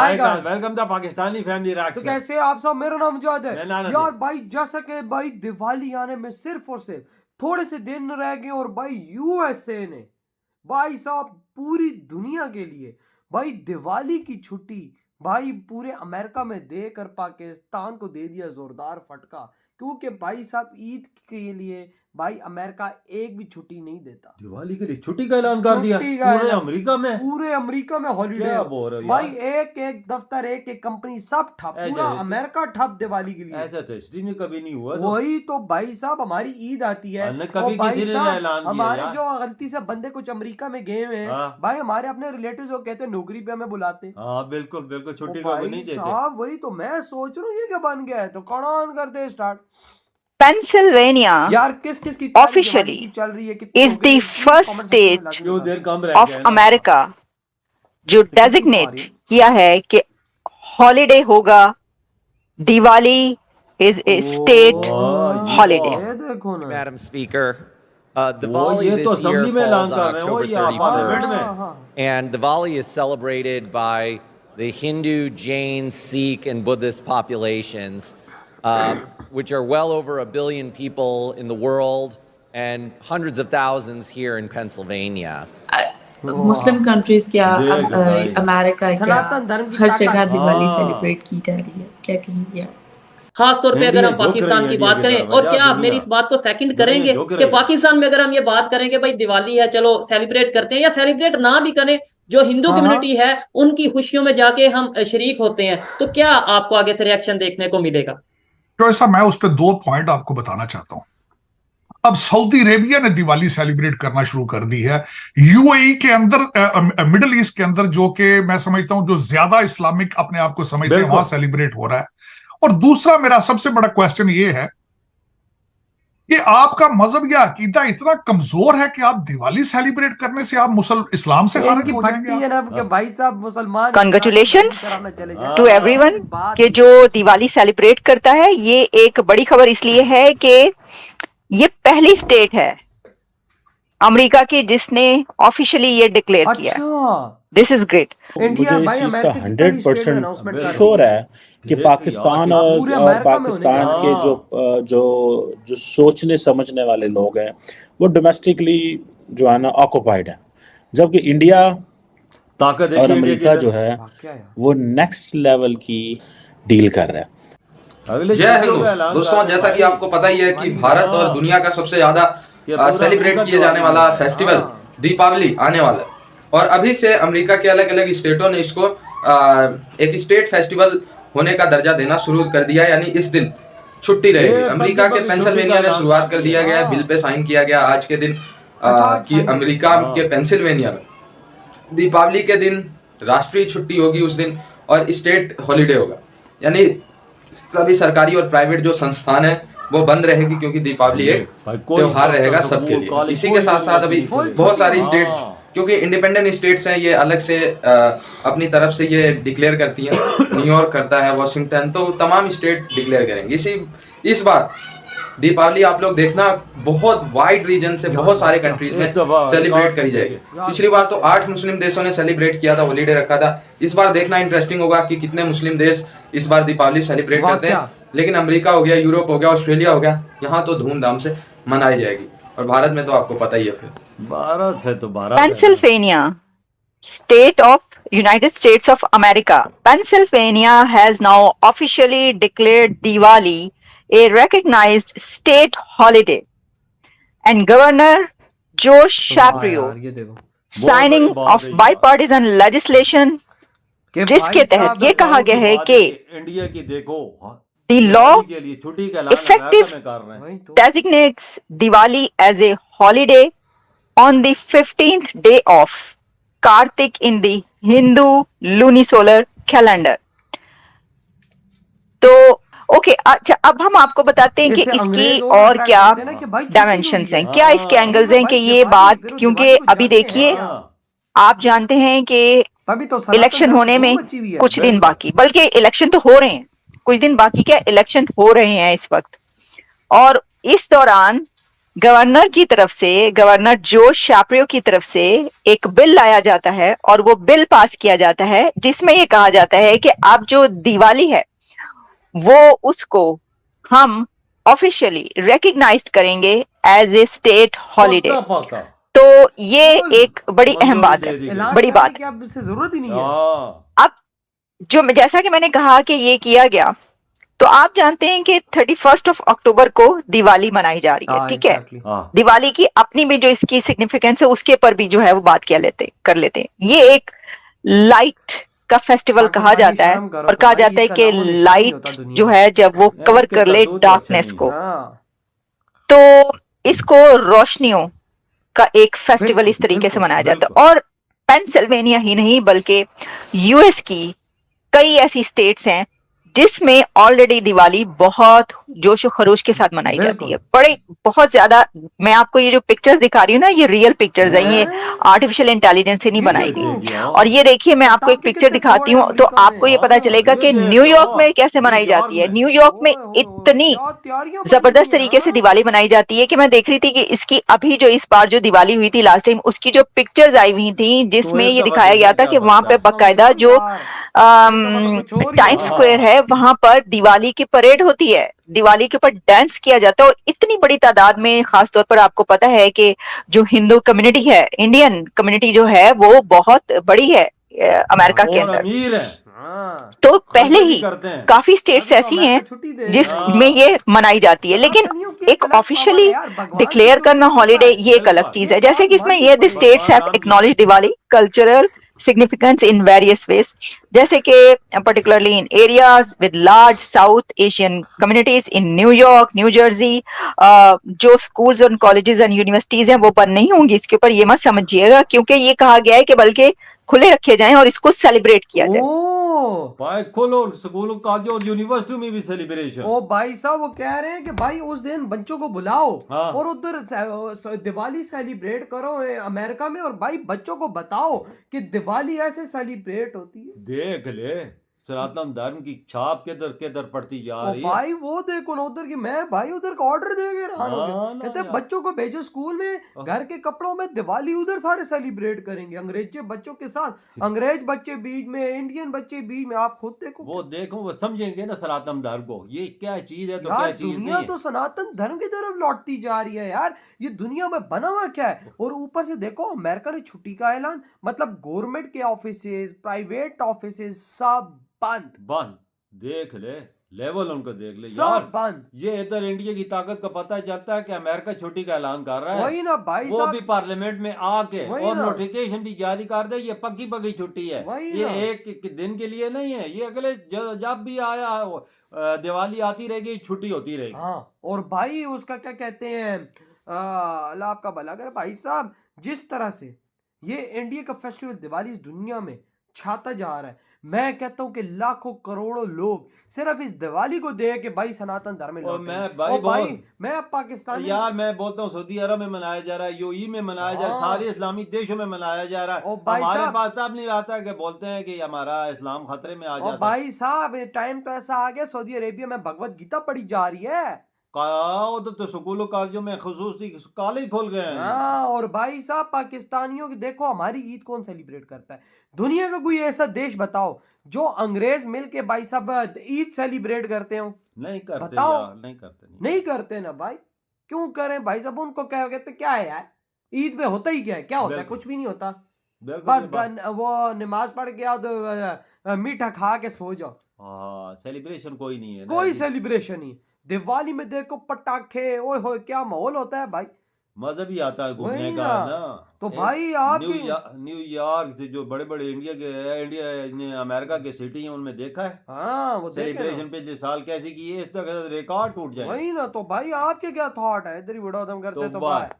Welcome the Pakistani family तो reaction. कैसे आप सब, मेरा नाम मुजाहिद है। मैं नाना यार जी। भाई जैसा कि भाई दिवाली आने में सिर्फ और सिर्फ थोड़े से दिन रह गए और भाई यूएसए ने भाई साहब पूरी दुनिया के लिए भाई दिवाली की छुट्टी भाई पूरे अमेरिका में देकर पाकिस्तान को दे दिया जोरदार फटका। क्योंकि भाई साहब ईद के लिए भाई अमेरिका एक भी छुट्टी नहीं देता। दिवाली के लिए छुट्टी का ऐलान कर दिया छुट्टी का पूरे ऐलान। अमेरिका में। पूरे अमेरिका में हॉलीडे क्या बोल रहे हो भाई, यार? एक एक दफ्तर एक एक कंपनी सब ठप, ऐसे पूरा है तो- अमेरिका ठप दिवाली के लिए। ऐसा तो हिस्ट्री में कभी नहीं हुआ। तो वही तो भाई साहब हमारी ईद आती है अन्य और कभी भाई किसी ने साहब ऐलान किया हमारे यार। जो गलती से बंदे कुछ अमेरिका में गए हुए हैं हाँ। भाई, हमारे अपने रिलेटिव्स वो कहते हैं नौकरी पे हमें बुलाते हैं। हाँ बिल्कुल बिल्कुल, छुट्टी ओ का वो भाई नहीं देते। साहब वही तो मैं सोच रहा हूँ ये क्या बन गया है। तो कौन करते स्टार्ट Pennsylvania यार, किस की officially दिवाली की चल रही है, कितनी is हो गई the है, first comment section में state लाजमी क्यों बता देर देना। कम रह of गया है ना। America जो कितनी डेजिग्नेट सवारी? किया है कि हॉलिडे होगा, दिवाली is a state ये holiday. ये देखो ना। Madam Speaker, वो Diwali ये तो this year असेंबली में ऐलान falls कर on रहे हो October या पार्लियामेंट 31st, में। and Diwali is celebrated by the Hindu, Jain, Sikh, and Buddhist populations, which are well over 1 billion people in the world and hundreds of thousands here in Pennsylvania. Muslim countries क्या देख भाई। America क्या सनातन धर्म की हर ताकत। जगह दिवाली हाँ। Celebrate की जा रही है। क्या कहेंगे आप? खास तौर पे अगर हम इंडिया झुक रही पाकिस्तान है, की इंडिया बात की करें, तरफ और यार, क्या आप दुनिया। मेरी इस बात को सेकंड दुनिया करेंगे झुक कि रही है। पाकिस्तान में अगर हम ये बात करें कि भाई दिवाली है, चलो सेलिब्रेट करते हैं, या सेलिब्रेट ना भी करें, जो हिंदू हाँ। कम्युनिटी है उनकी खुशियों में जाके हम शरीक होते हैं, तो क्या आपको आगे से रिएक्शन देखने को मिलेगा? तो ऐसा मैं उस पर 2 पॉइंट आपको बताना चाहता हूं। अब सऊदी अरेबिया ने दिवाली सेलिब्रेट करना शुरू कर दी है। यूएई के अंदर, मिडिल ईस्ट के अंदर, जो कि मैं समझता हूं जो ज्यादा इस्लामिक अपने आप को समझते हैं, बिल्कुल। वहां सेलिब्रेट हो रहा है। और दूसरा मेरा सबसे बड़ा क्वेश्चन ये है कि आपका मजहब या अकीदा इतना कमजोर है कि आप दिवाली सेलिब्रेट करने से आप इस्लाम से खारिज इनकी हो फटती जाएंगे है आप? ना कि भाई साहब मुसलमान Congratulations कराना चले जाए। to everyone कि जो दिवाली सेलिब्रेट करता है। ये एक बड़ी खबर इसलिए है कि ये पहली स्टेट है अमेरिका की जिसने ऑफिशियली ये डिक्लेयर किया है। अच्छा दिस इज ग्रेट। इंडिया मुझे इस भाई चीज का अमेरिका की पहली स्टेट में 100% announcement कर रही श्योर है। है कि देख पाकिस्तान यार, पूरे और अमेरिका में होने पाकिस्तान जा के रहा जो जो जो सोचने समझने वाले लोग हैं वो डोमेस्टिकली जो है ना ऑक्युपाइड है, जबकि इंडिया ताकत और देखिए इंडिया अमेरिका की। जो है वाकया यार। वो नेक्स्ट लेवल की डील कर रहा है। अगले जय शब्दों हिंद में ऐलान दोस्तों, कर रहे जैसा हैं कि भाई। आपको पता ही है कि भारत और दुनिया का सबसे ज्यादा कि पूरा सेलिब्रेट अमेरिका किए जाने वाला दिवाली है। फेस्टिवल हाँ। दीपावली आने वाला है। और अभी से अमेरिका के अलग अलग स्टेटों ने इसको एक स्टेट फेस्टिवल होने का दर्जा देना शुरू कर दिया है, यानी इस दिन छुट्टी रहेगी। ये अमेरिका के छुट्टी का पेंसिल्वेनिया ने ऐलान शुरुआत कर दिया गया है, हाँ। बिल पे साइन किया गया आज के दिन अच्छा, कि साइन अमेरिका हाँ। के पेंसिल्वेनिया में दीपावली के दिन राष्ट्रीय छुट्टी होगी उस दिन, और स्टेट हॉलीडे होगा। यानी सभी सरकारी और प्राइवेट जो संस्थान है वो बंद रहेगी, क्योंकि दीपावली एक भाई कोई त्योहार रहेगा स्कूल, सबके लिए। कॉलेज, इसी के कोई साथ साथ अभी यूनिवर्सिटी, बहुत सारी हाँ। स्टेट्स, क्योंकि इंडिपेंडेंट स्टेट्स हैं, ये अलग से अपनी तरफ से ये डिक्लेयर करती हैं। न्यूयॉर्क करता है, वॉशिंगटन, तो तमाम स्टेट डिक्लेयर करेंगे। इस बार दीपावली आप लोग देखना बहुत वाइड रीजन से बहुत सारे कंट्रीज में इस दफा सेलिब्रेट करी जाएगी। पिछली बार तो 8 मुस्लिम देशों ने सेलिब्रेट किया था, हॉलीडे रखा था। इस बार देखना इंटरेस्टिंग होगा कि कितने मुस्लिम देश इस बार दीपावली सेलिब्रेट करते हैं। लेकिन अमेरिका हो गया, यूरोप हो गया, ऑस्ट्रेलिया हो गया, यहाँ तो धूमधाम से मनाई जाएगी। और भारत में तो आपको पता ही है फिर भारत है तो भारत है। Pennsylvania, state of United States of America. Pennsylvania has now officially declared Diwali a recognized state holiday. And Governor Joe Shapiro यार, ये देखो signing बड़ी बात of है। bipartisan legislation कि जिसके भाई तहत साहब ये कहा गया है कि इंडिया की देखो the law दिवाली के लिए छुट्टी का ऐलान effective अमेरिका में कर रहे हैं। वही तो designates Diwali as a holiday on the 15th day of Kartik in the Hindu lunisolar calendar. तो ओके, अच्छा अब हम आपको बताते हैं कि इससे इसकी अंग्रेज और attract क्या होते हैं ना कि भाई छुट्टी डायमेंशंस हुई हैं, है। क्या इसके एंगल्स हैं कि भाई ये दिवाली, बात, फिर क्योंकि दिवाली को अभी जाते हैं। देखिए हाँ। आप जानते हैं कि तभी तो सनातन इलेक्शन धर्म होने की में धूम मची हुई है। कुछ दिन बाकी, बल्कि इलेक्शन तो हो रहे हैं, कुछ दिन बाकी क्या इलेक्शन हो रहे हैं इस वक्त। और इस दौरान गवर्नर की तरफ से, गवर्नर जोश शापिरो की तरफ से एक बिल लाया जाता है और वो बिल पास किया जाता है जिसमें ये कहा जाता है कि अब जो दिवाली है वो उसको हम ऑफिशियली रिकग्नाइज्ड करेंगे एज ए स्टेट हॉलिडे। पक्का पक्का तो ये बिल्कुल। एक बड़ी अहम मंजूरी बात दे है, दी ऐलान बड़ी करने बात की अब इससे जरूरत ही नहीं है। हाँ अब जो जैसा कि मैंने कहा कि ये किया गया, तो आप जानते हैं कि 31 अक्टूबर को दिवाली मनाई जा रही है, हाँ, ठीक है। exactly. हाँ दिवाली की अपनी भी जो इसकी सिग्निफिकेंस है उसके पर भी जो है वो बात कर लेते हैं। ये एक लाइट का फेस्टिवल कहा पाकिस्तानी जाता है शर्म करो और तो कहा भाई, जाता है इसका कि नामो निशान नहीं होता लाइट दुनिया जो में। है जब वो यार, कवर इसके कर ले करतूत तो अच्छे डार्कनेस नहीं को, हाँ, तो इसको रोशनियों का एक फेस्टिवल बिल्कुल, इस तरीके से बिल्कुल, मनाया जाता है। बिल्कुल। और पेंसिल्वेनिया ही नहीं बल्कि यूएस की कई ऐसी स्टेट्स हैं जिसमें ऑलरेडी दिवाली बहुत जोश और खरोश के साथ मनाई जाती है। बड़े बहुत ज्यादा, मैं आपको ये जो पिक्चर्स दिखा रही हूँ ना, ये रियल पिक्चर्स हैं, ये आर्टिफिशियल इंटेलिजेंस से नहीं ये बनाई देखो। गई। हाँ। और ये देखिए, मैं आपको एक पटाखे पिक्चर कितने दिखाती फोड़े हूँ तो अमेरिका में। आपको ये पता हाँ, चलेगा ये कि देख न्यूयॉर्क लो, में कैसे मनाई न्यूयॉर्क जाती है। में। न्यूयॉर्क में ओए होए, इतनी क्या तैयारियां बन जबरदस्त रही हैं, तरीके से हाँ? दिवाली मनाई जाती है कि मैं देख रही थी कि इसकी अभी जो इस बार जो दिवाली हुई थी लास्ट टाइम, उसकी जो पिक्चर्स आई हुई थी जिसमें तो ये इसका दिखाया गया था क्या कि वहां पे बनता? बकायदा जो यार, अमेरिका का तो कुछ और ही टाइम्स है। स्क्वायर है वहां पर दिवाली की परेड होती है, दिवाली के ऊपर डांस किया जाता है। और इतनी बड़ी तादाद में, खासतौर पर आपको पता है कि जो हिंदू कम्युनिटी है, इंडियन कम्युनिटी जो है वो बहुत बड़ी है अमेरिका के और अंदर। अमीर है, हाँ, तो पहले खर्चे भी ही करते हैं। काफी स्टेट्स तभी तो ऐसी अमेरिका हैं छुट्टी दे रहा है। जिसमें ये मनाई जाती है, लेकिन सनातनियों की एक अलग पावर है ऑफिशियली यार, भगवान डिक्लेयर की करना जो कृपा हॉलिडे है, ये एक अलग बिल्कुल। चीज ये है। जैसे बात कि इसमें माननी ये द पड़ेगी। स्टेट्स भगवान हैव राम की acknowledge Diwali cultural significance in various ways, जैसे कि particularly in areas with large South Asian communities in New York, New Jersey, जो schools और colleges and universities हैं वो बंद नहीं होंगी, इसके ऊपर ये मत समझिएगा, क्योंकि ये कहा गया है कि बल्कि खुले रखे जाएं और इसको सेलिब्रेट किया जाए। ओ भाई खोलो स्कूल कॉलेज और यूनिवर्सिटी में भी सेलिब्रेशन। ओ भाई साहब, वो कह रहे हैं कि भाई उस दिन बच्चों को बुलाओ हाँ। और उधर दिवाली सेलिब्रेट करो अमेरिका में, और भाई बच्चों को बताओ कि दिवाली ऐसे सेलिब्रेट होती है। देख ले सनातन धर्म की छाप किधर किधर पड़ती जा ओ रही है। भाई वो देखो ना उधर की, मैं भाई उधर का ऑर्डर दे के हैरान हो हाँ गया। ना कहते हैं यार। बच्चों को भेजो स्कूल में घर के कपड़ों में, दिवाली उधर सारे सेलिब्रेट करेंगे अंग्रेज बच्चों के साथ। अंग्रेज बच्चे बीच में, इंडियन बच्चे बीच में, आप खुद देखो। वो देखो वो समझेंगे ना सनातन धर्म को, ये क्या चीज है तो यार क्या चीज दुनिया नहीं तो है। सनातन धर्म की तरफ लौटती जा रही है यार, ये दुनिया में बना हुआ क्या है। और ऊपर से देखो अमेरिका ने छुट्टी का ऐलान, मतलब गवर्नमेंट के ऑफिसेज, प्राइवेट ऑफिसेज सब बंद, बंद। देख ले लेवल उनको देख ले सब यार। बंद। ये इधर इंडिया की ताकत का पता चलता है कि अमेरिका छुट्टी का ऐलान कर रहा है, वही ना भाई वो साहब, भी पार्लियामेंट में आके वही और ना। नोटिफिकेशन भी जारी कर दे। ये पक्की पक्की छुट्टी है, वही ये ना। एक दिन के लिए नहीं है, ये अगले जब भी आया दिवाली आती रहेगी छुट्टी होती रहेगी। हाँ, और भाई उसका क्या कहते हैं, अल्लाह आपका भला करे भाई साहब, जिस तरह से ये इंडिया का फेस्टिवल दिवाली इस दुनिया में छाता जा रहा है, मैं कहता हूँ कि लाखों करोड़ों लोग सिर्फ इस दिवाली को देख के भाई सनातन धर्म में और लौटेंगे। मैं भाई और भाई बहुत मैं अब पाकिस्तानी यार मैं बोलता हूँ सऊदी अरब में मनाया जा रहा है, यूएई में मनाया जा रहा है, हाँ। सारे इस्लामिक देशों में मनाया जा रहा और है। भाई हमारे साहब- पास तब नहीं आता है कि बोलते हैं कि हमारा इस्लाम खतरे में आ और जाता है। भाई साहब टाइम तो ऐसा आ गया, सऊदी अरेबिया में भगवत गीता पढ़ी जा रही है। उधर तो स्कूलों कॉलेजों में खुसूसी कॉलेज खोल गए हैं। हाँ, और भाई साहब पाकिस्तानियों की देखो, हमारी ईद कौन सेलिब्रेट करता है? दुनिया का कोई ऐसा देश बताओ जो अंग्रेज मिलके भाई साहब ईद सेलिब्रेट करते हो? नहीं करते बताओ। यार, नहीं करते नहीं करते ना भाई, क्यों करें भाई साहब? उनको क्या कहते, क्या है यार ईद में होता ही क्या है? क्या होता है? बिल्कुल। कुछ भी नहीं होता, बिल्कुल बस ये बात- वो नमाज पढ़ के आओ तो मीठा खा के सो जाओ, हाँ सेलिब्रेशन कोई नहीं है ना कोई जी। सेलिब्रेशन नहीं। दिवाली में देखो पटाखे, ओए होए क्या माहौल होता है भाई। मजा भी आता है घूमने वही का ना। ना। तो एक भाई आपकी न्यूयॉर्क से जो बड़े बड़े इंडिया अमेरिका के सिटी हैं उनमें देखा है हाँ वो देखे ना। सेलिब्रेशन पिछले साल कैसे किए, इस तरह रिकॉर्ड टूट जाए। वही ना, तो भाई आपके क्या थॉट है? इधर ही वीडियो खत्म करते तो तो बाय। बाय।